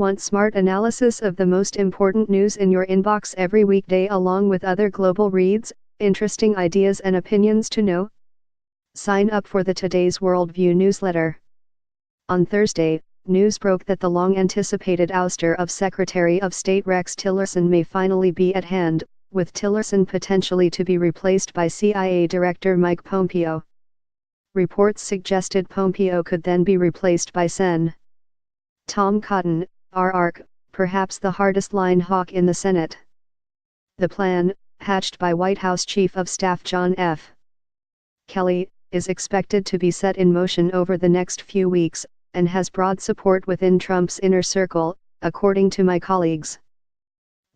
Want smart analysis of the most important news in your inbox every weekday along with other global reads, interesting ideas and opinions to know? Sign up for the Today's Worldview newsletter. On Thursday, news broke that the long-anticipated ouster of Secretary of State Rex Tillerson may finally be at hand, with Tillerson potentially to be replaced by CIA Director Mike Pompeo. Reports suggested Pompeo could then be replaced by Sen. Tom Cotton, RRC, perhaps the hardest line hawk in the Senate. The plan, hatched by White House Chief of Staff John F. Kelly, is expected to be set in motion over the next few weeks, and has broad support within Trump's inner circle, according to my colleagues.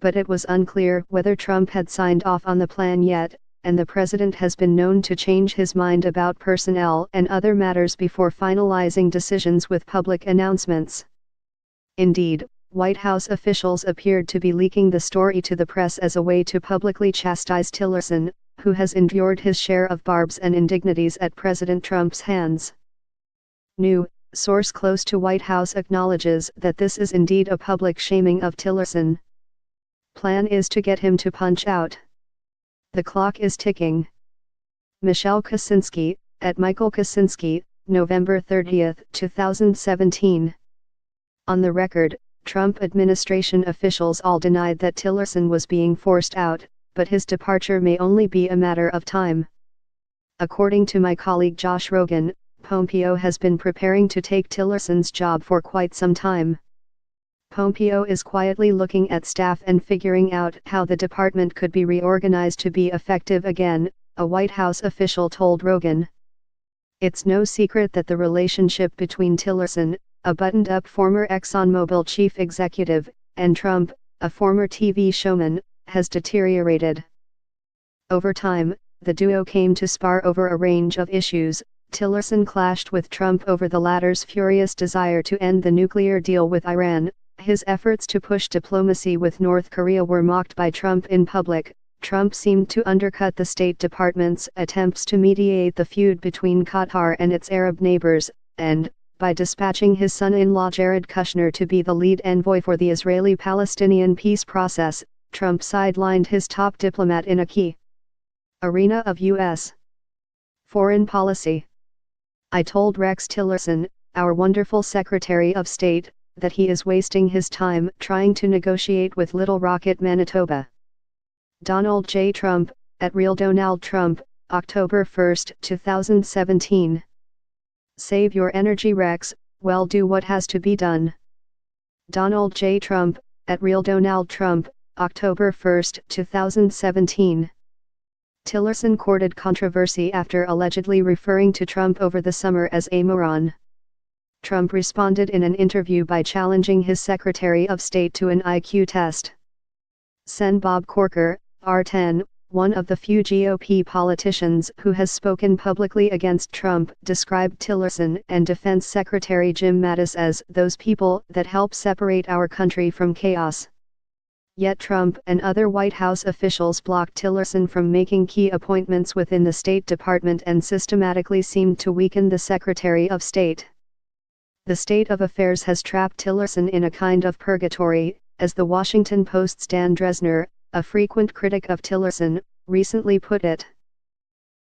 But it was unclear whether Trump had signed off on the plan yet, and the president has been known to change his mind about personnel and other matters before finalizing decisions with public announcements. Indeed, White House officials appeared to be leaking the story to the press as a way to publicly chastise Tillerson, who has endured his share of barbs and indignities at President Trump's hands. New source close to White House acknowledges that this is indeed a public shaming of Tillerson. Plan is to get him to punch out. The clock is ticking. Michelle Kosinski, at Michael Kosinski, November 30, 2017. On the record, Trump administration officials all denied that Tillerson was being forced out, but his departure may only be a matter of time. According to my colleague Josh Rogan, Pompeo has been preparing to take Tillerson's job for quite some time. Pompeo is quietly looking at staff and figuring out how the department could be reorganized to be effective again, a White House official told Rogan. It's no secret that the relationship between Tillerson, a buttoned-up former ExxonMobil chief executive, and Trump, a former TV showman, has deteriorated. Over time, the duo came to spar over a range of issues. Tillerson clashed with Trump over the latter's furious desire to end the nuclear deal with Iran. His efforts to push diplomacy with North Korea were mocked by Trump in public. Trump seemed to undercut the State Department's attempts to mediate the feud between Qatar and its Arab neighbors, and, by dispatching his son-in-law Jared Kushner to be the lead envoy for the Israeli-Palestinian peace process, Trump sidelined his top diplomat in a key arena of U.S. foreign policy. I told Rex Tillerson, our wonderful Secretary of State, that he is wasting his time trying to negotiate with Little Rocket, Manitoba. Donald J. Trump, at Real Donald Trump, October 1, 2017. Save your energy, Rex, well, do what has to be done. Donald J. Trump, at Real Donald Trump, October 1, 2017. Tillerson courted controversy after allegedly referring to Trump over the summer as a moron. Trump responded in an interview by challenging his Secretary of State to an IQ test. Sen. Bob Corker, R10, one of the few GOP politicians who has spoken publicly against Trump, described Tillerson and Defense Secretary Jim Mattis as those people that help separate our country from chaos. Yet Trump and other White House officials blocked Tillerson from making key appointments within the State Department and systematically seemed to weaken the Secretary of State. The state of affairs has trapped Tillerson in a kind of purgatory, as the Washington Post's Dan Dresner, a frequent critic of Tillerson, recently put it.